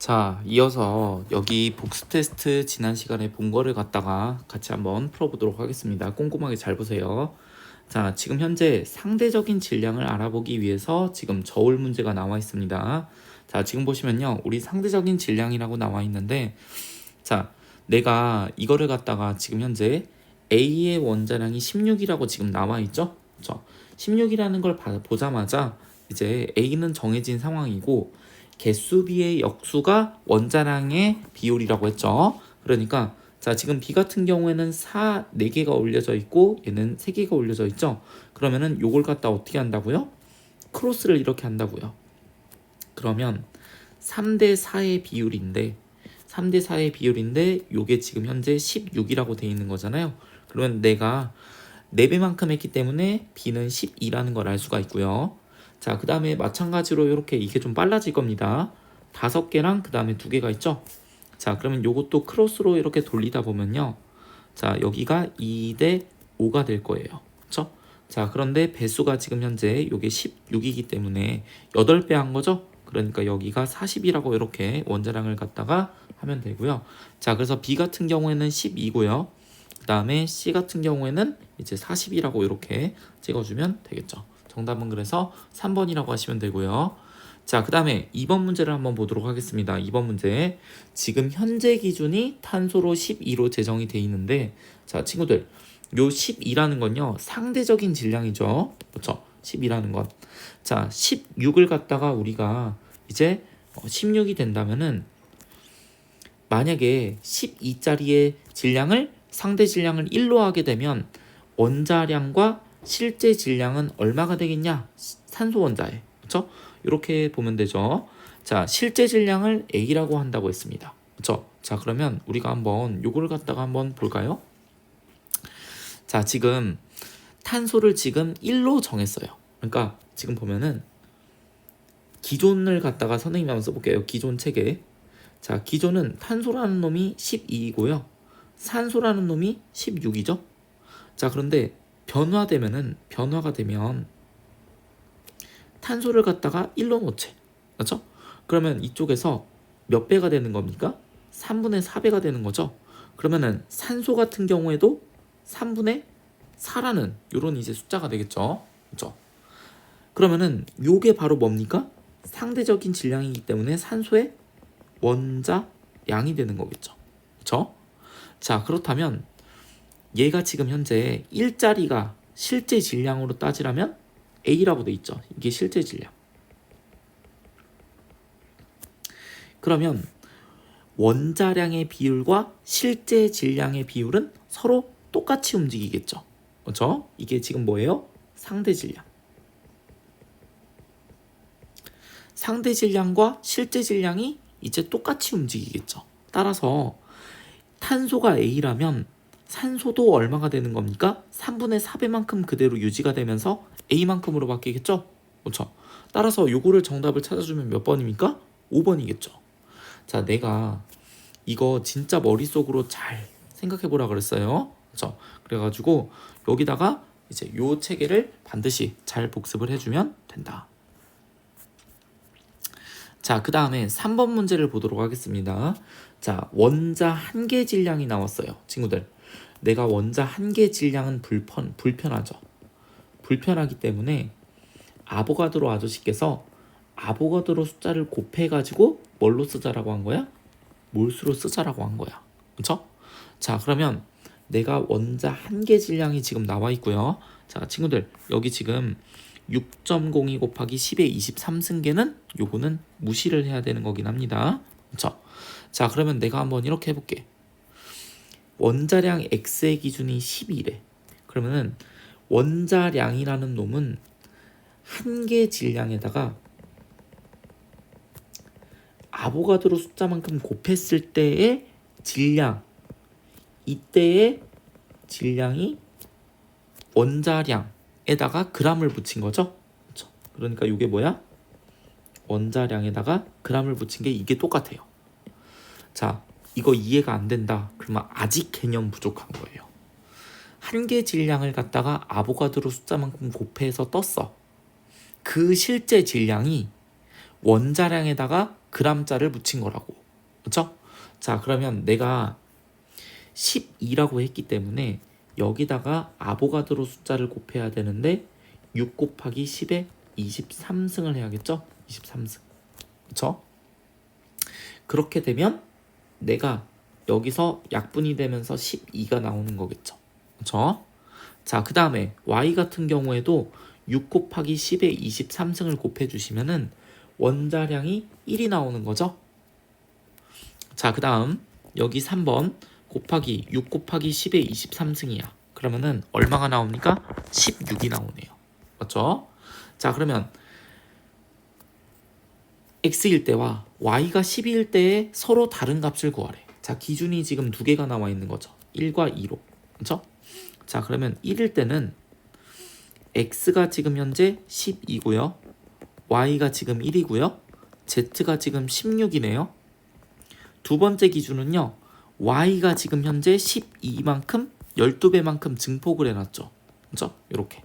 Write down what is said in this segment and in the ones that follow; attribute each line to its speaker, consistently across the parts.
Speaker 1: 자, 이어서 여기 복습 테스트 지난 시간에 본 거를 갖다가 같이 한번 풀어보도록 하겠습니다. 꼼꼼하게 잘 보세요. 자, 지금 현재 상대적인 질량을 알아보기 위해서 지금 저울 문제가 나와 있습니다. 자, 지금 보시면요. 우리 상대적인 질량이라고 나와 있는데, 자, 내가 이거를 갖다가 지금 현재 A의 원자량이 16이라고 지금 나와 있죠? 그렇죠? 16이라는 걸 보자마자 이제 A는 정해진 상황이고 개수 B의 역수가 원자량의 비율이라고 했죠. 그러니까 자, 지금 B 같은 경우에는 4개가 올려져 있고 얘는 3개가 올려져 있죠. 그러면은 요걸 갖다 어떻게 한다고요? 크로스를 이렇게 한다고요. 그러면 3대 4의 비율인데 3대 4의 비율인데 요게 지금 현재 16이라고 돼 있는 거잖아요. 그러면 내가 4배만큼 했기 때문에 B는 12라는 걸 알 수가 있고요. 자, 그 다음에 마찬가지로 이렇게 이게 좀 빨라질 겁니다. 5개랑 그 다음에 2개가 있죠. 자, 그러면 요것도 크로스로 이렇게 돌리다 보면요. 자, 여기가 2대 5가 될 거예요. 그쵸? 자, 그런데 배수가 지금 현재 요게 16이기 때문에 8배 한 거죠. 그러니까 여기가 40이라고 이렇게 원자량을 갖다가 하면 되고요. 자, 그래서 B 같은 경우에는 12고요. 그 다음에 C 같은 경우에는 이제 40이라고 이렇게 찍어주면 되겠죠. 정답은 그래서 3번이라고 하시면 되고요. 자, 그 다음에 2번 문제를 한번 보도록 하겠습니다. 2번 문제. 지금 현재 기준이 탄소로 12로 제정이 돼 있는데, 자, 친구들, 요 12라는 건요, 상대적인 질량이죠. 그렇죠? 12라는 건. 자, 16을 갖다가 우리가 이제 16이 된다면은, 만약에 12짜리의 질량을 상대 질량을 1로 하게 되면 원자량과 실제 질량은 얼마가 되겠냐? 산소 원자에. 그렇죠? 이렇게 보면 되죠. 자, 실제 질량을 A라고 한다고 했습니다. 그렇죠? 자, 그러면 우리가 한번 요거를 갖다가 한번 볼까요? 자, 지금 탄소를 지금 1로 정했어요. 그러니까 지금 보면은 기존을 갖다가 선생님이 한번 써볼게요. 기존 체계. 자, 기존은 탄소라는 놈이 12이고요. 산소라는 놈이 16이죠. 자, 그런데 변화가 되면 탄소를 갖다가 1로 놓지. 그렇죠? 그러면 이쪽에서 몇 배가 되는 겁니까? 3분의 4배가 되는 거죠. 그러면은 산소 같은 경우에도 3분의 4라는 요런 이제 숫자가 되겠죠. 그렇죠? 그러면은 요게 바로 뭡니까? 상대적인 질량이기 때문에 산소의 원자량이 되는 거겠죠. 그렇죠? 자, 그렇다면 얘가 지금 현재 1짜리가 실제 질량으로 따지라면 A라고 돼 있죠. 이게 실제 질량. 그러면 원자량의 비율과 실제 질량의 비율은 서로 똑같이 움직이겠죠. 그렇죠? 이게 지금 뭐예요? 상대 질량. 상대 질량과 실제 질량이 이제 똑같이 움직이겠죠. 따라서 탄소가 A라면 산소도 얼마가 되는 겁니까? 3분의 4배만큼 그대로 유지가 되면서 A만큼으로 바뀌겠죠? 그렇죠? 따라서 요거를 정답을 찾아주면 몇 번입니까? 5번이겠죠. 자, 내가 이거 진짜 머릿속으로 잘 생각해 보라 그랬어요. 그렇죠? 그래가지고 여기다가 이제 요 체계를 반드시 잘 복습을 해주면 된다. 자, 그 다음에 3번 문제를 보도록 하겠습니다. 자, 원자 한 개 질량이 나왔어요. 친구들, 내가 원자 한 개 질량은 불편하죠. 불편하기 때문에 아보가드로 아저씨께서 아보가드로 숫자를 곱해가지고 뭘로 쓰자라고 한 거야? 몰수로 쓰자라고 한 거야. 그쵸? 자, 그러면 내가 원자 한 개 질량이 지금 나와 있고요. 자, 친구들, 여기 지금 6.02 곱하기 10의 23승계는 요거는 무시를 해야 되는 거긴 합니다. 그쵸? 자, 그러면 내가 한번 이렇게 해볼게. 원자량 X의 기준이 12래. 그러면은 원자량이라는 놈은 한 개 질량에다가 아보가드로 숫자만큼 곱했을 때의 질량, 이때의 질량이 원자량에다가 g을 붙인 거죠. 그렇죠? 그러니까 이게 뭐야? 원자량에다가 g을 붙인 게 이게 똑같아요. 자, 이거 이해가 안 된다. 그러면 아직 개념 부족한 거예요. 한 개 질량을 갖다가 아보가드로 숫자만큼 곱해서 떴어. 그 실제 질량이 원자량에다가 g자를 묻힌 거라고. 그렇죠? 자, 그러면 내가 12라고 했기 때문에 여기다가 아보가드로 숫자를 곱해야 되는데 6 곱하기 10에 23승을 해야겠죠? 23승. 그렇죠? 그렇게 되면 내가 여기서 약분이 되면서 12가 나오는 거겠죠. 그렇죠? 자, 그 다음에 y 같은 경우에도 6 곱하기 10에 23승을 곱해주시면은 원자량이 1이 나오는 거죠. 자, 그 다음 여기 3번 곱하기 6 곱하기 10에 23승이야. 그러면은 얼마가 나옵니까? 16이 나오네요. 맞죠? 자, 그러면 x일 때와 y가 12일 때에 서로 다른 값을 구하래. 자, 기준이 지금 두 개가 나와 있는 거죠. 1과 2로. 그렇죠? 자, 그러면 1일 때는 x가 지금 현재 10이고요. y가 지금 1이고요. z가 지금 16이네요. 두 번째 기준은요. y가 지금 현재 12만큼 12배만큼 증폭을 해놨죠. 그렇죠? 이렇게.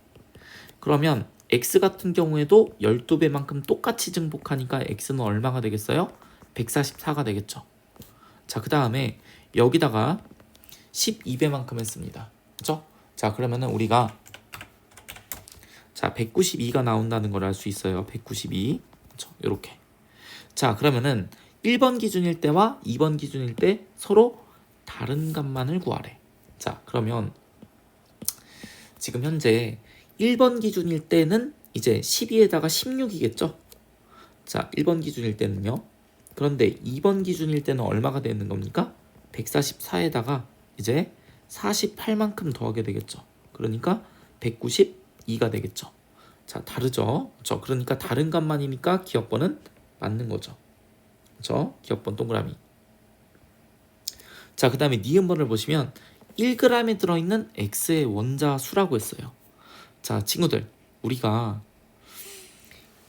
Speaker 1: 그러면 x 같은 경우에도 12배만큼 똑같이 증폭하니까 x는 얼마가 되겠어요? 144가 되겠죠. 자, 그 다음에 여기다가 12배만큼 했습니다. 그렇죠? 자, 그러면은 우리가 자 192가 나온다는 걸 알 수 있어요. 192. 그렇죠? 이렇게. 자, 그러면은 1번 기준일 때와 2번 기준일 때 서로 다른 값만을 구하래. 자, 그러면 지금 현재 1번 기준일 때는 이제 12에다가 16이겠죠? 자, 1번 기준일 때는요. 그런데 2번 기준일 때는 얼마가 되는 겁니까? 144에다가 이제 48만큼 더하게 되겠죠. 그러니까 192가 되겠죠. 자, 다르죠? 그렇죠? 그러니까 다른 값만이니까 기억번은 맞는 거죠. 그렇죠? 기억번 동그라미. 자, 그 다음에 니은번을 보시면 1g에 들어있는 x의 원자 수라고 했어요. 자, 친구들, 우리가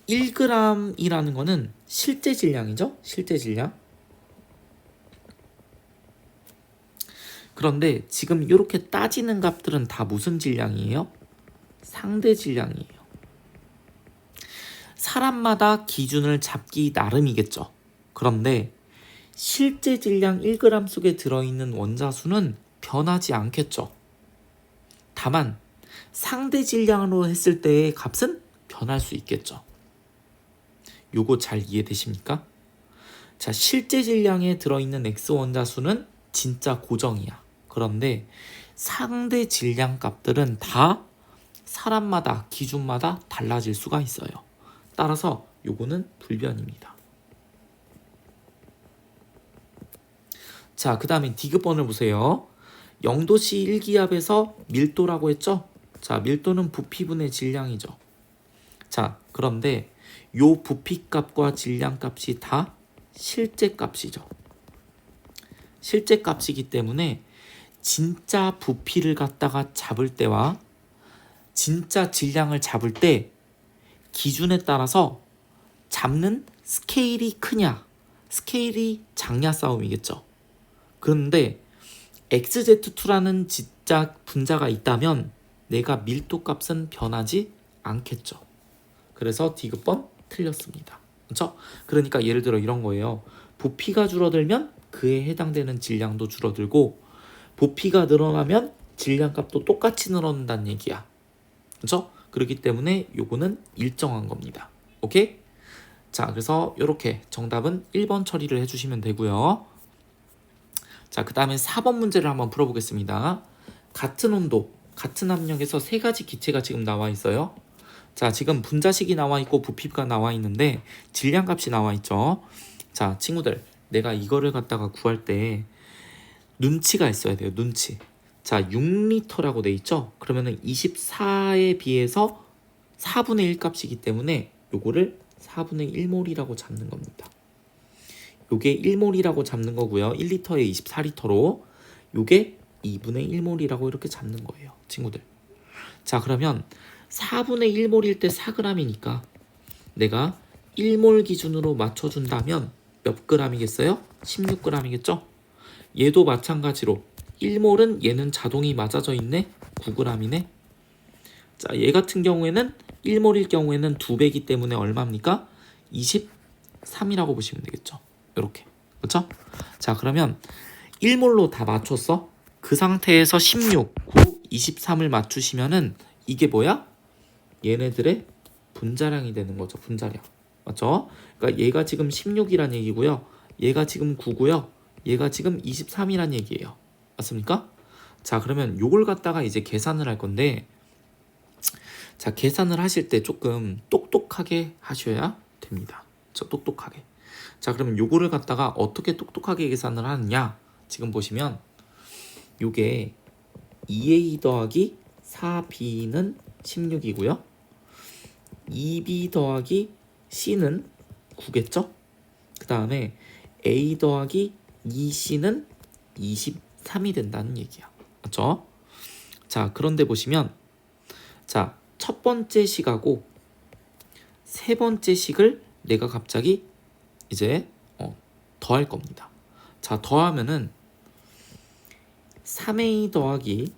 Speaker 1: 1g이라는 거는 실제 질량이죠? 실제 질량. 그런데 지금 이렇게 따지는 값들은 다 무슨 질량이에요? 상대 질량이에요. 사람마다 기준을 잡기 나름이겠죠. 그런데 실제 질량 1g 속에 들어있는 원자 수는 변하지 않겠죠. 다만 상대 질량으로 했을 때의 값은 변할 수 있겠죠. 요거 잘 이해되십니까? 자, 실제 질량에 들어있는 X 원자 수는 진짜 고정이야. 그런데 상대 질량 값들은 다 사람마다 기준마다 달라질 수가 있어요. 따라서 요거는 불변입니다. 자, 그 다음에 디귿번을 보세요. 0도씨 1기압에서 밀도라고 했죠? 자, 밀도는 부피분의 질량이죠. 자, 그런데 요 부피값과 질량값이 다 실제 값이죠. 실제 값이기 때문에 진짜 부피를 갖다가 잡을 때와 진짜 질량을 잡을 때 기준에 따라서 잡는 스케일이 크냐, 스케일이 작냐 싸움이겠죠. 그런데 XZ2라는 진짜 분자가 있다면 내가 밀도 값은 변하지 않겠죠. 그래서 디귿번 틀렸습니다. 그렇죠? 그러니까 예를 들어 이런 거예요. 부피가 줄어들면 그에 해당되는 질량도 줄어들고 부피가 늘어나면 질량값도 똑같이 늘어난다는 얘기야. 그렇죠? 그렇기 때문에 요거는 일정한 겁니다. 오케이? 자, 그래서 이렇게 정답은 1번 처리를 해주시면 되고요. 자, 그 다음에 4번 문제를 한번 풀어보겠습니다. 같은 온도, 같은 압력에서 세 가지 기체가 지금 나와 있어요. 자, 지금 분자식이 나와 있고 부피가 나와 있는데 질량값이 나와 있죠. 자, 친구들, 내가 이거를 갖다가 구할 때 눈치가 있어야 돼요. 눈치. 자, 6리터라고 돼 있죠. 그러면은 24에 비해서 4분의 1 값이기 때문에 요거를 4분의 1몰이라고 잡는 겁니다. 요게 1몰이라고 잡는 거고요. 1리터에 24리터로 요게 2분의 1몰이라고 이렇게 잡는 거예요. 친구들. 자, 그러면 4분의 1몰일 때 4g이니까 내가 1몰 기준으로 맞춰준다면 몇 g이겠어요? 16g이겠죠? 얘도 마찬가지로 1몰은 얘는 자동이 맞아져 있네? 9g이네? 자, 얘 같은 경우에는 1몰일 경우에는 2배이기 때문에 얼마입니까? 3이라고 보시면 되겠죠. 이렇게. 그렇죠? 자, 그러면 1몰로 다 맞췄어? 그 상태에서 16, 9, 23을 맞추시면은 이게 뭐야? 얘네들의 분자량이 되는 거죠. 분자량. 맞죠? 그러니까 얘가 지금 16이란 얘기고요. 얘가 지금 9고요. 얘가 지금 23이란 얘기예요. 맞습니까? 자, 그러면 요걸 갖다가 이제 계산을 할 건데, 자, 계산을 하실 때 조금 똑똑하게 하셔야 됩니다. 똑똑하게. 자, 그러면 요거를 갖다가 어떻게 똑똑하게 계산을 하느냐? 지금 보시면 요게 2a 더하기 4b는 16이고요. 2b 더하기 c는 9겠죠? 그 다음에 a 더하기 2c는 23이 된다는 얘기야. 맞죠? 자, 그런데 보시면 자, 첫 번째 식하고 세 번째 식을 내가 갑자기 이제 더할 겁니다. 자, 더하면은 3a 더하기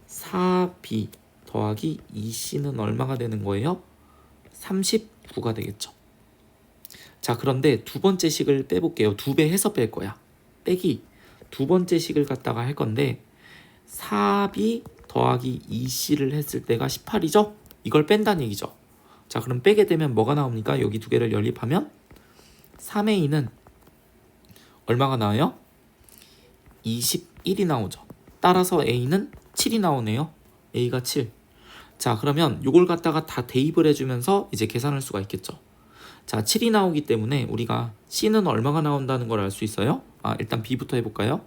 Speaker 1: 4b 더하기 2c는 얼마가 되는 거예요? 39가 되겠죠. 자, 그런데 두 번째 식을 빼볼게요. 2배 해서 뺄 거야. 빼기 두 번째 식을 갖다가 할 건데 4b 더하기 2c를 했을 때가 18이죠? 이걸 뺀다는 얘기죠. 자, 그럼 빼게 되면 뭐가 나옵니까? 여기 두 개를 연립하면 3a는 얼마가 나와요? 21이 나오죠. 따라서 a는 7이 나오네요. a가 7. 자, 그러면 이걸 갖다가 다 대입을 해주면서 이제 계산할 수가 있겠죠. 자, 7이 나오기 때문에 우리가 c는 얼마가 나온다는 걸 알 수 있어요. 일단 b부터 해볼까요?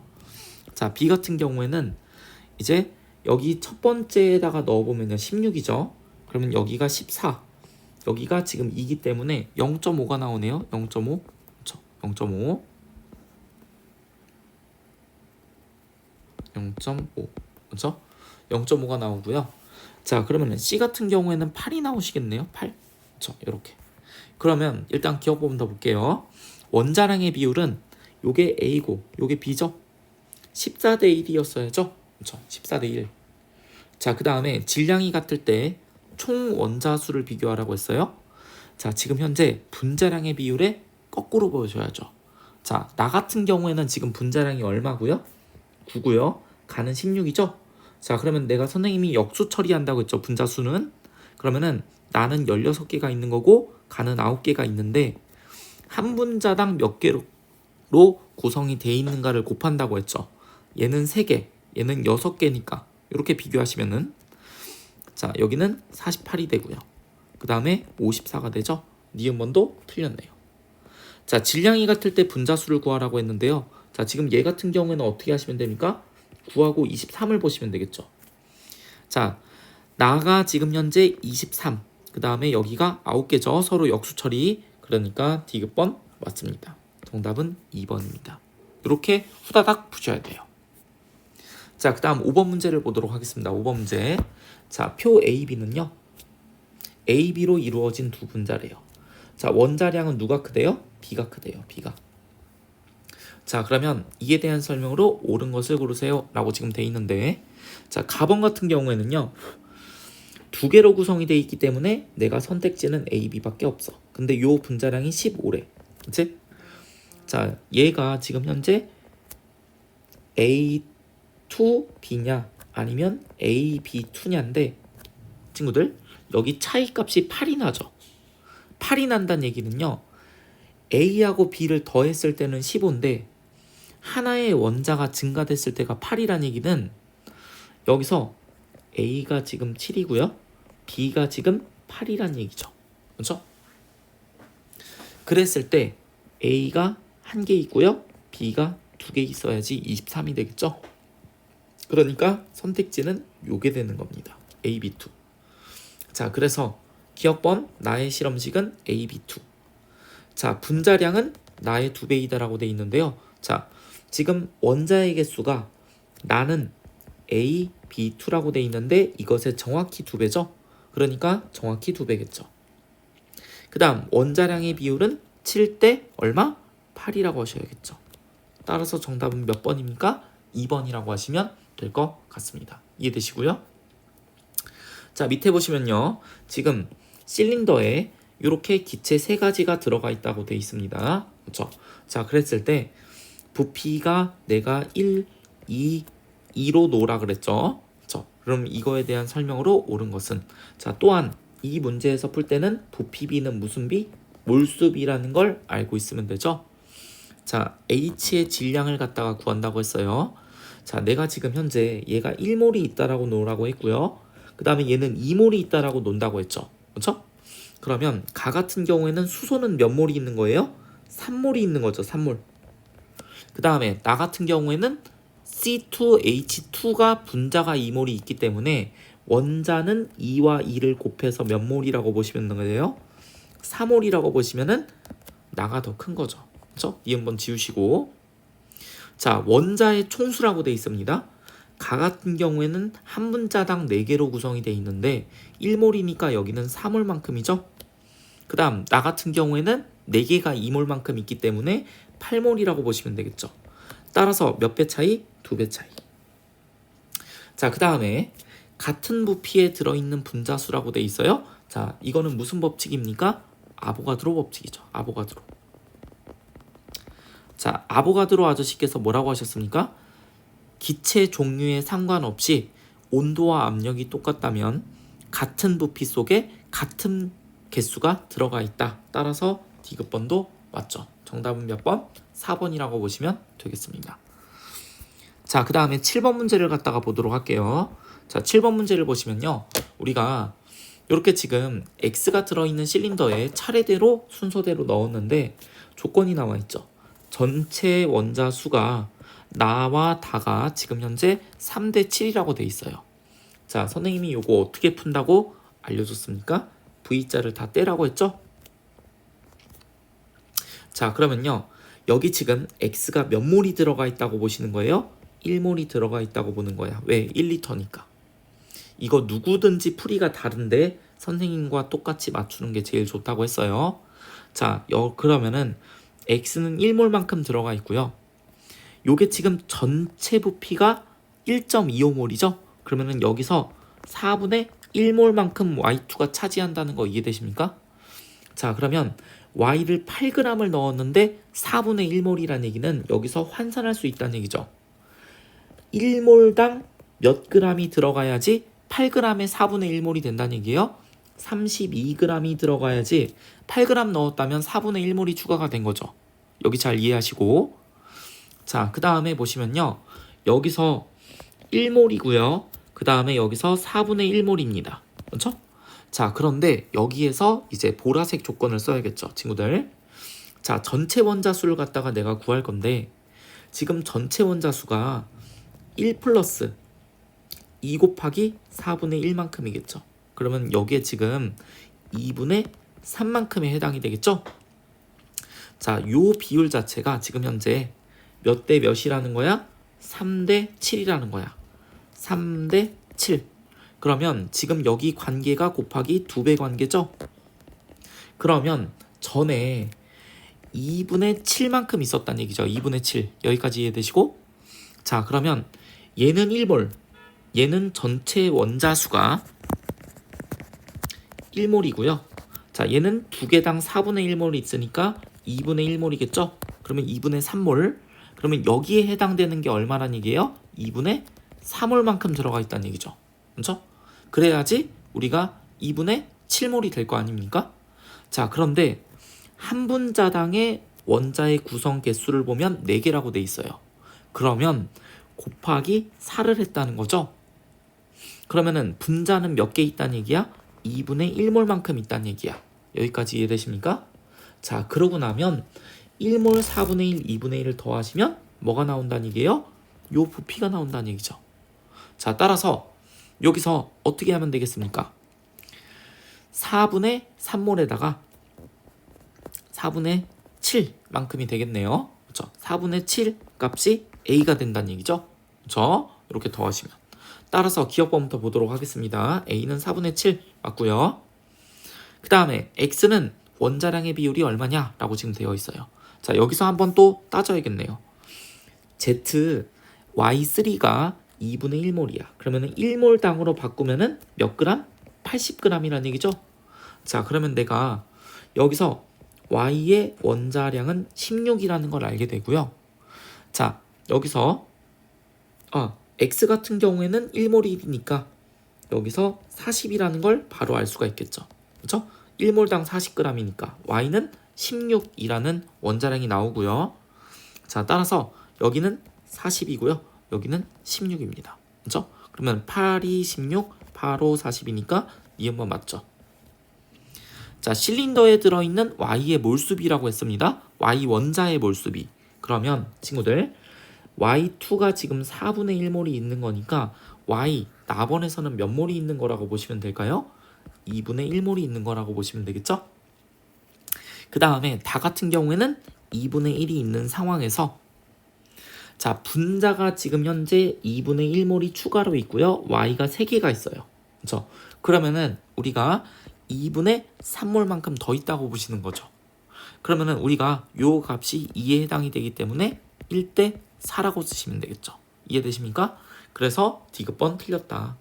Speaker 1: 자, b 같은 경우에는 이제 여기 첫 번째에다가 넣어보면 16이죠. 그러면 여기가 14. 여기가 지금 2기 때문에 0.5가 나오네요. 0.5. 그렇죠? 0.5. 0.5. 그렇죠? 0.5가 나오고요. 자, 그러면 C 같은 경우에는 8이 나오시겠네요. 8. 그렇죠? 이렇게. 그러면 일단 기억 부분 더 볼게요. 원자량의 비율은 요게 A고 요게 B죠. 14대 1이었어야죠. 그렇죠? 14대 1. 자, 그 다음에 질량이 같을 때 총 원자수를 비교하라고 했어요. 자, 지금 현재 분자량의 비율에 거꾸로 보여줘야죠. 자, 나 같은 경우에는 지금 분자량이 얼마고요? 9고요. 가는 16이죠. 자, 그러면 내가 선생님이 역수 처리한다고 했죠. 분자수는. 그러면은 나는 16개가 있는 거고 가는 9개가 있는데 한 분자당 몇 개로 구성이 돼 있는가를 곱한다고 했죠. 얘는 3개, 얘는 6개니까 이렇게 비교하시면은 자, 여기는 48이 되고요. 그 다음에 54가 되죠. 니은번도 틀렸네요. 자, 질량이 같을 때 분자수를 구하라고 했는데요. 자, 지금 얘 같은 경우에는 어떻게 하시면 됩니까? 9하고 23을 보시면 되겠죠. 자, 나가 지금 현재 23. 그 다음에 여기가 9개죠. 서로 역수 처리. 그러니까 디귿번 맞습니다. 정답은 2번입니다. 이렇게 후다닥 푸셔야 돼요. 자, 그 다음 5번 문제를 보도록 하겠습니다. 5번 문제. 자, 표 AB는요. AB로 이루어진 두 분자래요. 자, 원자량은 누가 크대요? B가 크대요. B가. 자, 그러면 이에 대한 설명으로 옳은 것을 고르세요 라고 지금 돼 있는데, 자, 가번 같은 경우에는요. 두 개로 구성이 돼 있기 때문에 내가 선택지는 A, B밖에 없어. 근데 요 분자량이 15래. 그치? 자, 얘가 지금 현재 A2B냐 아니면 AB2냐인데 친구들 여기 차이값이 8이 나죠. 8이 난다는 얘기는요. A하고 B를 더했을 때는 15인데 하나의 원자가 증가됐을 때가 8이라는 얘기는 여기서 A가 지금 7이고요. B가 지금 8이라는 얘기죠. 그렇죠? 그랬을 때 A가 1개 있고요. B가 2개 있어야지 23이 되겠죠. 그러니까 선택지는 요게 되는 겁니다. AB2. 자, 그래서 기억번 나의 실험식은 AB2. 자, 분자량은 나의 2배이다라고 돼 있는데요. 자, 지금 원자의 개수가 나는 AB2라고 돼 있는데 이것의 정확히 2배죠. 그러니까 정확히 2배겠죠. 그 다음 원자량의 비율은 7대 얼마? 8이라고 하셔야겠죠. 따라서 정답은 몇 번입니까? 2번이라고 하시면 될 것 같습니다. 이해되시고요. 자, 밑에 보시면요. 지금 실린더에 이렇게 기체 세 가지가 들어가 있다고 돼 있습니다. 그렇죠? 자, 그랬을 때 부피가 내가 1, 2, 2로 놓으라 그랬죠. 그렇죠? 그럼 이거에 대한 설명으로 옳은 것은 자, 또한 이 문제에서 풀 때는 부피비는 무슨 비? 몰수비라는 걸 알고 있으면 되죠. 자, H의 질량을 갖다가 구한다고 했어요. 자, 내가 지금 현재 얘가 1몰이 있다라고 놓으라고 했고요. 그 다음에 얘는 2몰이 있다라고 논다고 했죠. 그렇죠? 그러면 가 같은 경우에는 수소는 몇 몰이 있는 거예요? 3몰이 있는 거죠. 3몰. 그 다음에 나 같은 경우에는 C2H2가 분자가 2몰이 있기 때문에 원자는 2와 2를 곱해서 몇 몰이라고 보시면 되는데요. 4몰이라고 보시면은 나가 더 큰 거죠. 그렇죠? 이 한번 지우시고 자, 원자의 총수라고 돼 있습니다. 가 같은 경우에는 한 분자당 4개로 구성이 돼 있는데 1몰이니까 여기는 4몰만큼이죠. 그 다음 나 같은 경우에는 4개가 2몰만큼 있기 때문에 8몰이라고 보시면 되겠죠. 따라서 몇 배 차이? 2배 차이. 자, 그 다음에 같은 부피에 들어있는 분자수라고 돼 있어요. 자, 이거는 무슨 법칙입니까? 아보가드로 법칙이죠. 아보가드로. 자, 아보가드로 아저씨께서 뭐라고 하셨습니까? 기체 종류에 상관없이 온도와 압력이 똑같다면 같은 부피 속에 같은 개수가 들어가 있다. 따라서 디귿번도 맞죠. 정답은 몇 번? 4번이라고 보시면 되겠습니다. 자, 그 다음에 7번 문제를 갖다가 보도록 할게요. 자, 7번 문제를 보시면요. 우리가 이렇게 지금 X가 들어있는 실린더에 차례대로 순서대로 넣었는데 조건이 나와 있죠. 전체 원자 수가 나와 다가 지금 현재 3대 7이라고 돼 있어요. 자, 선생님이 요거 어떻게 푼다고 알려줬습니까? V자를 다 떼라고 했죠? 자, 그러면요. 여기 지금 X가 몇 몰이 들어가 있다고 보시는 거예요? 1몰이 들어가 있다고 보는 거야. 왜? 1리터니까. 이거 누구든지 풀이가 다른데 선생님과 똑같이 맞추는 게 제일 좋다고 했어요. 자, 그러면은 X는 1몰만큼 들어가 있고요. 요게 지금 전체 부피가 1.25몰이죠? 그러면은 여기서 4분의 1몰만큼 Y2가 차지한다는 거 이해되십니까? 자, 그러면 Y를 8g을 넣었는데 4분의 1몰이라는 얘기는 여기서 환산할 수 있다는 얘기죠. 1몰당 몇 g이 들어가야지 8g의 4분의 1몰이 된다는 얘기예요. 32g이 들어가야지 8g 넣었다면 4분의 1몰이 추가가 된 거죠. 여기 잘 이해하시고 자, 그 다음에 보시면요. 여기서 1몰이고요. 그 다음에 여기서 4분의 1몰입니다. 그렇죠? 자, 그런데 여기에서 이제 보라색 조건을 써야겠죠, 친구들. 자, 전체 원자 수를 갖다가 내가 구할 건데 지금 전체 원자 수가 1 플러스 2 곱하기 4분의 1만큼이겠죠. 그러면 여기에 지금 2분의 3만큼에 해당이 되겠죠? 자, 요 비율 자체가 지금 현재 몇 대 몇이라는 거야? 3대 7이라는 거야. 3대 7. 그러면 지금 여기 관계가 곱하기 2배 관계죠? 그러면 전에 2분의 7만큼 있었다는 얘기죠. 2분의 7. 여기까지 이해되시고? 자, 그러면 얘는 1몰. 얘는 전체 원자 수가 1몰이고요. 자, 얘는 두 개당 4분의 1몰이 있으니까 2분의 1몰이겠죠? 그러면 2분의 3몰. 그러면 여기에 해당되는 게 얼마란 얘기예요? 2분의 3몰만큼 들어가 있다는 얘기죠. 그렇죠? 그래야지 우리가 2분의 7몰이 될 거 아닙니까? 자, 그런데 한 분자당의 원자의 구성 개수를 보면 4개라고 돼 있어요. 그러면 곱하기 4를 했다는 거죠. 그러면은 분자는 몇 개 있다는 얘기야? 2분의 1몰만큼 있다는 얘기야. 여기까지 이해되십니까? 자, 그러고 나면 1몰 4분의 1, 2분의 1을 더하시면 뭐가 나온다는 얘기예요? 요 부피가 나온다는 얘기죠. 자, 따라서 여기서 어떻게 하면 되겠습니까? 4분의 3몰에다가 4분의 7만큼이 되겠네요. 그렇죠? 4분의 7 값이 A가 된다는 얘기죠. 그렇죠? 이렇게 더하시면. 따라서 기억법부터 보도록 하겠습니다. A는 4분의 7 맞고요. 그 다음에 X는 원자량의 비율이 얼마냐? 라고 지금 되어 있어요. 자, 여기서 한번 또 따져야겠네요. Z, Y3가 2분의 1몰이야. 그러면은 1몰당으로 바꾸면은 몇 그램? 80g이라는 얘기죠. 자, 그러면 내가 여기서 Y의 원자량은 16이라는 걸 알게 되고요. 자, 여기서 X 같은 경우에는 1몰이니까 여기서 40이라는 걸 바로 알 수가 있겠죠. 그렇죠? 1몰당 40g이니까 Y는 16이라는 원자량이 나오고요. 자, 따라서 여기는 40이고요. 여기는 16입니다. 그렇죠? 그러면 8이 16, 8호 40이니까 니은번 맞죠? 자, 실린더에 들어있는 Y의 몰수비라고 했습니다. Y 원자의 몰수비. 그러면 친구들 Y2가 지금 4분의 1몰이 있는 거니까 Y 나번에서는 몇 몰이 있는 거라고 보시면 될까요? 2분의 1몰이 있는 거라고 보시면 되겠죠? 그 다음에 다 같은 경우에는 2분의 1이 있는 상황에서 자, 분자가 지금 현재 2분의 1몰이 추가로 있고요. Y가 3개가 있어요. 그렇죠? 그러면은 우리가 2분의 3몰만큼 더 있다고 보시는 거죠. 그러면은 우리가 요 값이 2에 해당이 되기 때문에 1대 4라고 쓰시면 되겠죠. 이해되십니까? 그래서 디귿번 틀렸다.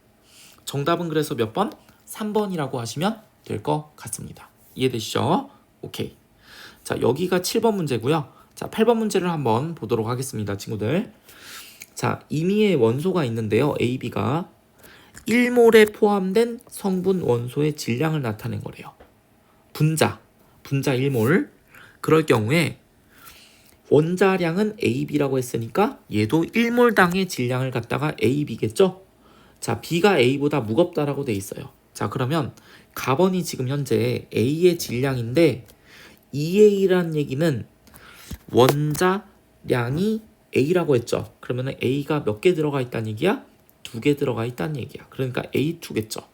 Speaker 1: 정답은 그래서 몇 번? 3번이라고 하시면 될 것 같습니다. 이해되시죠? 오케이. 자, 여기가 7번 문제고요. 자, 8번 문제를 한번 보도록 하겠습니다, 친구들. 자, 임의의 원소가 있는데요. A, B가 1몰에 포함된 성분 원소의 질량을 나타낸 거래요. 분자 1몰. 그럴 경우에 원자량은 AB라고 했으니까 얘도 1몰당의 질량을 갖다가 AB겠죠? 자, B가 A보다 무겁다라고 돼 있어요. 자, 그러면 가번이 지금 현재 A의 질량인데 2A라는 얘기는 원자량이 A라고 했죠. 그러면 A가 몇 개 들어가 있다는 얘기야? 2개 들어가 있다는 얘기야. 그러니까 A2겠죠.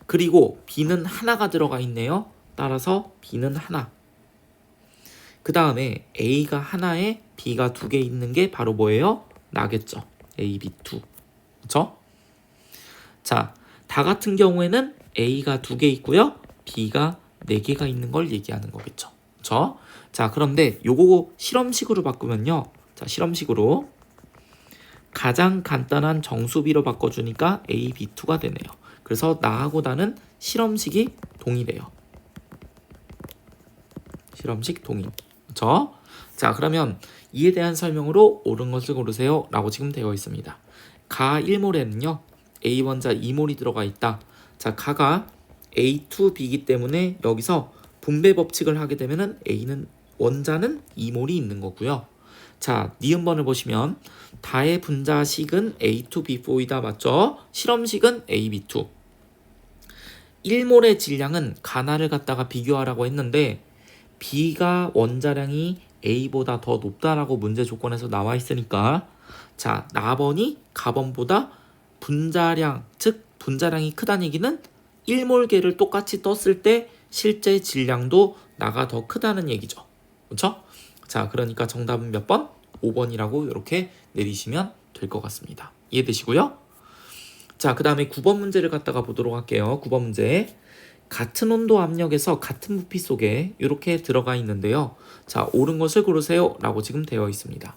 Speaker 1: 그리고 B는 하나가 들어가 있네요. 따라서 B는 하나. 그 다음에 A가 하나에 B가 2개 있는 게 바로 뭐예요? 나겠죠. AB2. 그렇죠? 자, 다 같은 경우에는 A가 2개 있고요. B가 4개가 있는 걸 얘기하는 거겠죠. 그렇죠? 자, 그런데 요거 실험식으로 바꾸면요. 자, 실험식으로 가장 간단한 정수비로 바꿔주니까 AB2가 되네요. 그래서 나하고 나는 실험식이 동일해요. 실험식 동일. 그렇죠? 자, 그러면 이에 대한 설명으로 옳은 것을 고르세요 라고 지금 되어 있습니다. 가 1몰에는요 A 원자 2몰이 들어가 있다. 자, 가가 A2B이기 때문에 여기서 분배 법칙을 하게 되면은 A는 원자는 2몰이 있는 거고요. 자, 니은번을 보시면 다의 분자식은 A2B4이다. 맞죠? 실험식은 AB2. 1몰의 질량은 가나를 갖다가 비교하라고 했는데 B가 원자량이 A보다 더 높다라고 문제 조건에서 나와 있으니까 자, 나번이 가번보다 분자량, 즉 분자량이 크다는 얘기는 1몰계를 똑같이 떴을 때 실제 질량도 나가 더 크다는 얘기죠. 그렇죠? 자, 그러니까 정답은 몇 번? 5번이라고 이렇게 내리시면 될 것 같습니다. 이해되시고요? 자, 그 다음에 9번 문제를 갖다가 보도록 할게요. 9번 문제. 같은 온도 압력에서 같은 부피 속에 이렇게 들어가 있는데요. 자, 옳은 것을 고르세요 라고 지금 되어 있습니다.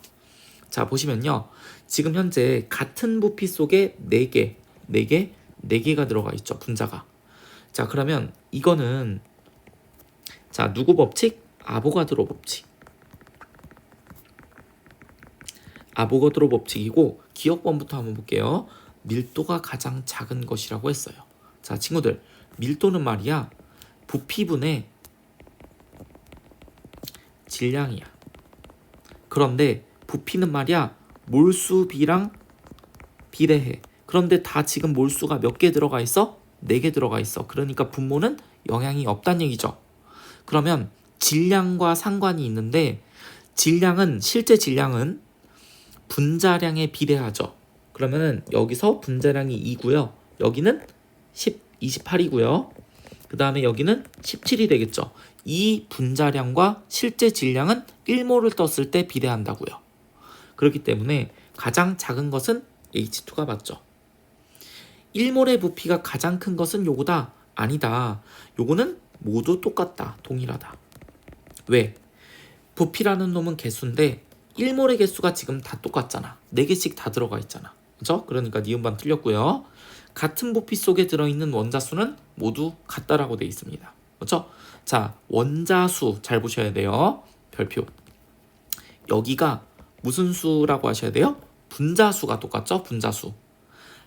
Speaker 1: 자, 보시면요. 지금 현재 같은 부피 속에 4개가 들어가 있죠. 분자가. 자, 그러면 이거는 자, 누구 법칙? 아보가드로 법칙. 아보가드로 법칙이고 기억번부터 한번 볼게요. 밀도가 가장 작은 것이라고 했어요. 자, 친구들, 밀도는 말이야 부피분의 질량이야. 그런데 부피는 말이야 몰수비랑 비례해. 그런데 다 지금 몰수가 몇 개 들어가 있어? 4개 들어가 있어. 그러니까 분모는 영향이 없다는 얘기죠. 그러면 질량과 상관이 있는데 실제 질량은 분자량에 비례하죠. 그러면은 여기서 분자량이 2고요. 여기는 28이고요. 그 다음에 여기는 17이 되겠죠. 이 분자량과 실제 질량은 1몰을 떴을 때 비례한다고요. 그렇기 때문에 가장 작은 것은 H2가 맞죠. 1몰의 부피가 가장 큰 것은 요거다. 아니다. 요거는 모두 똑같다. 동일하다. 왜? 부피라는 놈은 개수인데 1몰의 개수가 지금 다 똑같잖아. 4개씩 다 들어가 있잖아. 그죠? 그러니까 니은반 틀렸고요. 같은 부피 속에 들어있는 원자 수는 모두 같다라고 되어 있습니다. 그렇죠? 자, 원자수 잘 보셔야 돼요. 별표. 여기가 무슨 수라고 하셔야 돼요? 분자수가 똑같죠? 분자수.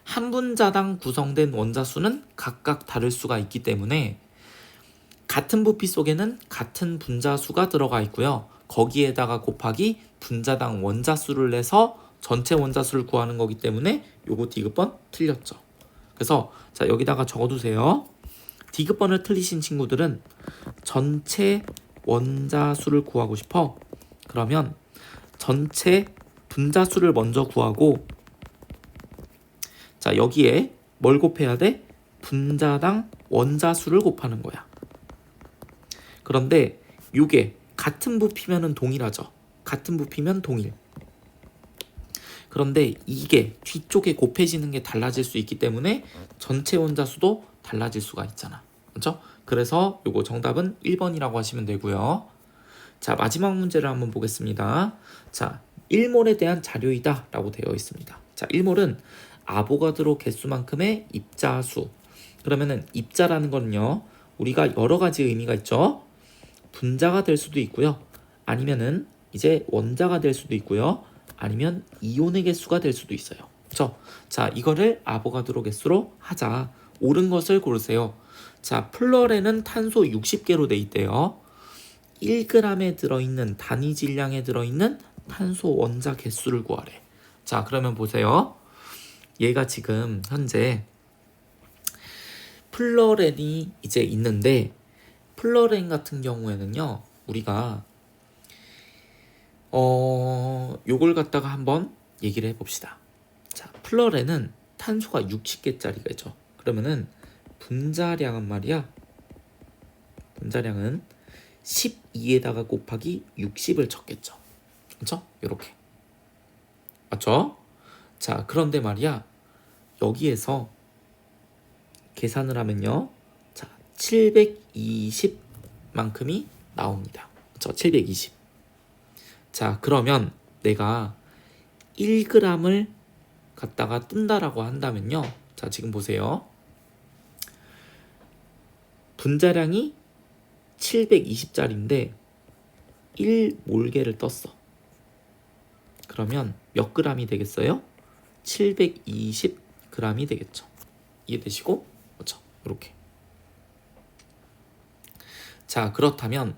Speaker 1: 한 분자당 구성된 원자수는 각각 다를 수가 있기 때문에 같은 부피 속에는 같은 분자수가 들어가 있고요. 거기에다가 곱하기 분자당 원자수를 내서 전체 원자수를 구하는 거기 때문에 요거 디귿번 틀렸죠. 그래서 자, 여기다가 적어두세요. 디귿번을 틀리신 친구들은 전체 원자수를 구하고 싶어. 그러면 전체 분자수를 먼저 구하고, 자, 여기에 뭘 곱해야 돼? 분자당 원자수를 곱하는 거야. 그런데 이게 같은 부피면은 동일하죠. 같은 부피면 동일. 그런데 이게 뒤쪽에 곱해지는 게 달라질 수 있기 때문에 전체 원자수도 달라질 수가 있잖아. 그렇죠? 그래서 요거 정답은 1번이라고 하시면 되고요. 자, 마지막 문제를 한번 보겠습니다. 자, 1몰에 대한 자료이다 라고 되어 있습니다. 자, 1몰은 아보가드로 개수만큼의 입자수. 그러면은 입자라는 거는요, 우리가 여러 가지 의미가 있죠. 분자가 될 수도 있고요. 아니면은 이제 원자가 될 수도 있고요. 아니면 이온의 개수가 될 수도 있어요. 그렇죠? 자, 이거를 아보가드로 개수로 하자. 옳은 것을 고르세요. 자, 플러레는 탄소 60개로 돼 있대요. 1g에 들어있는 단위 질량에 들어있는 탄소 원자 개수를 구하래. 자, 그러면 보세요. 얘가 지금 현재 플러렌이 이제 있는데, 플러렌 같은 경우에는요, 우리가 요걸 갖다가 한번 얘기를 해봅시다. 자, 플러렌은 탄소가 60개짜리가 있죠. 그러면은 분자량은 말이야, 분자량은 12에다가 곱하기 60을 쳤겠죠. 그렇죠? 요렇게. 맞죠? 자, 그런데 말이야, 여기에서 계산을 하면요, 자, 720만큼이 나옵니다. 그렇죠? 720. 자, 그러면 내가 1g을 갖다가 뜬다라고 한다면요, 자, 지금 보세요. 분자량이 720짜리인데 1몰개를 떴어. 그러면 몇 g이 되겠어요? 720g이 되겠죠. 이해되시고? 그렇죠? 이렇게. 자, 그렇다면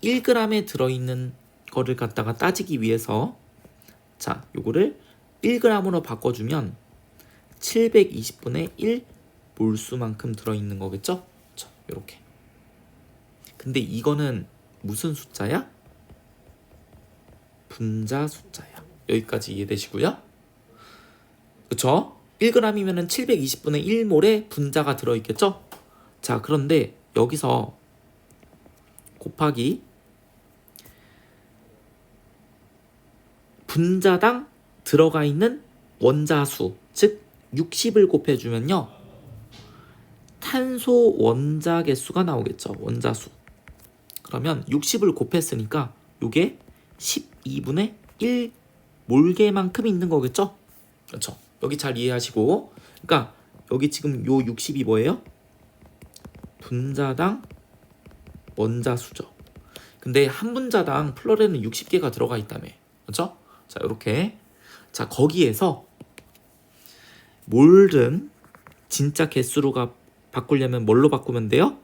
Speaker 1: 1g에 들어있는 거를 갖다가 따지기 위해서, 자, 요거를 1g으로 바꿔주면 720분의 1 몰수만큼 들어있는 거겠죠? 그렇죠? 이렇게. 근데 이거는 무슨 숫자야? 분자 숫자야. 여기까지 이해되시고요? 그쵸? 1g이면 720분의 1몰의 분자가 들어있겠죠? 자, 그런데 여기서 곱하기 분자당 들어가 있는 원자수, 즉 60을 곱해주면요, 탄소 원자 개수가 나오겠죠. 원자수. 그러면 60을 곱했으니까 이게 12분의 1 몰개만큼 있는 거겠죠? 그렇죠. 여기 잘 이해하시고, 그러니까 여기 지금 요 60이 뭐예요? 분자당 원자수죠. 근데 한 분자당 플러렌은 60개가 들어가 있다며. 그렇죠? 자, 이렇게. 자, 거기에서 몰은 진짜 개수로 바꾸려면 뭘로 바꾸면 돼요?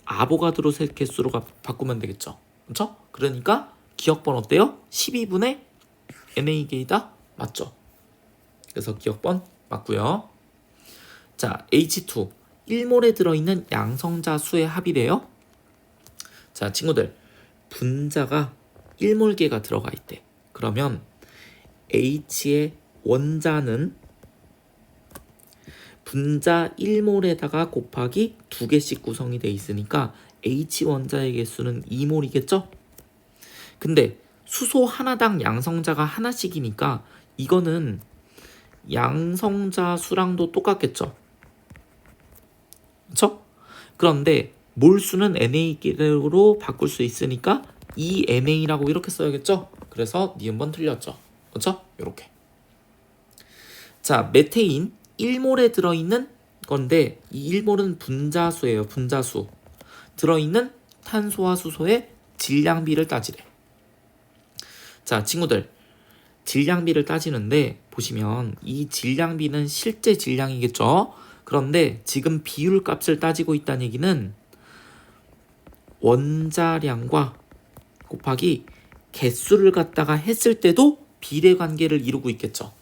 Speaker 1: 아보가드로 세 개수로 바꾸면 되겠죠. 그렇죠? 그러니까 기억번 어때요? 12분의 NaK다 맞죠? 그래서 기억번 맞고요. 자, H2 1몰에 들어있는 양성자 수의 합이래요. 자, 친구들, 분자가 1몰개가 들어가 있대. 그러면 H의 원자는 분자 1몰에다가 곱하기 2개씩 구성이 돼 있으니까 H 원자의 개수는 2몰이겠죠? 근데 수소 하나당 양성자가 하나씩이니까 이거는 양성자 수랑도 똑같겠죠? 그렇죠? 그런데 몰수는 Na로 바꿀 수 있으니까 ENA라고 이렇게 써야겠죠? 그래서 니은번 틀렸죠. 그렇죠? 이렇게. 자, 메테인 1몰에 들어있는 건데 이 1몰은 분자수예요. 분자수. 들어있는 탄소와 수소의 질량비를 따지래. 자, 친구들, 질량비를 따지는데 보시면 이 질량비는 실제 질량이겠죠? 그런데 지금 비율 값을 따지고 있다는 얘기는 원자량과 곱하기 개수를 갖다가 했을 때도 비례 관계를 이루고 있겠죠.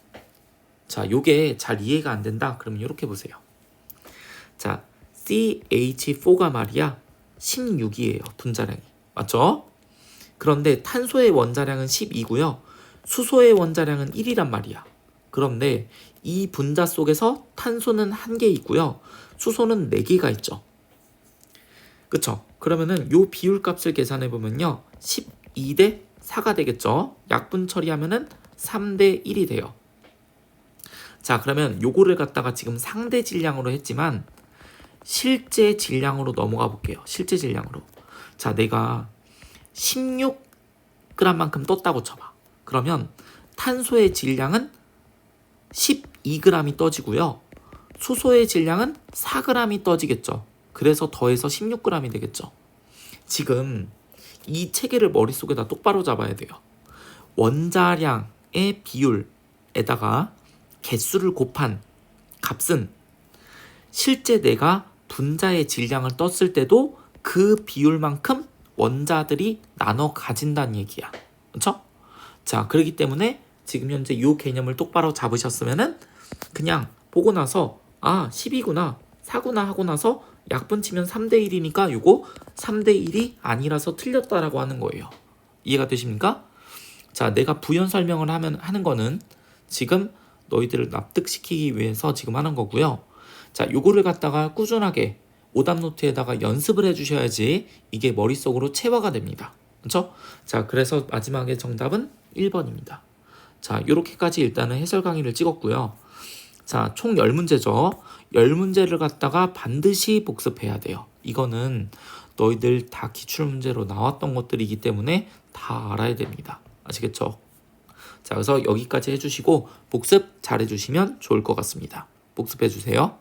Speaker 1: 자, 요게 잘 이해가 안 된다. 그러면 이렇게 보세요. 자, CH4가 말이야 16이에요. 분자량이. 맞죠? 그런데 탄소의 원자량은 12고요. 수소의 원자량은 1이란 말이야. 그런데 이 분자 속에서 탄소는 1개 있고요. 수소는 4개가 있죠. 그쵸? 그러면은 요 비율 값을 계산해 보면요. 12대 4가 되겠죠. 약분 처리하면은 3대 1이 돼요. 자, 그러면 요거를 갖다가 지금 상대 질량으로 했지만 실제 질량으로 넘어가 볼게요. 실제 질량으로. 자, 내가 16g만큼 떴다고 쳐봐. 그러면 탄소의 질량은 12g이 떠지고요. 수소의 질량은 4g이 떠지겠죠. 그래서 더해서 16g이 되겠죠. 지금 이 체계를 머릿속에다 똑바로 잡아야 돼요. 원자량의 비율에다가 개수를 곱한 값은 실제 내가 분자의 질량을 떴을 때도 그 비율만큼 원자들이 나눠 가진다는 얘기야. 그렇죠? 자, 그렇기 때문에 지금 현재 이 개념을 똑바로 잡으셨으면은 그냥 보고 나서 10이구나 4구나 하고 나서 약분 치면 3대 1이니까 요거 3대 1이 아니라서 틀렸다라고 하는 거예요. 이해가 되십니까? 자, 내가 부연 설명을 하는 거는 지금 너희들을 납득시키기 위해서 지금 하는 거고요. 자, 요거를 갖다가 꾸준하게 오답 노트에다가 연습을 해주셔야지 이게 머릿속으로 체화가 됩니다. 그렇죠? 자, 그래서 마지막에 정답은 1번입니다. 자, 요렇게까지 일단은 해설 강의를 찍었고요. 자, 총 10문제죠. 10문제를 갖다가 반드시 복습해야 돼요. 이거는 너희들 다 기출문제로 나왔던 것들이기 때문에 다 알아야 됩니다. 아시겠죠? 자, 그래서 여기까지 해주시고 복습 잘 해주시면 좋을 것 같습니다. 복습해주세요.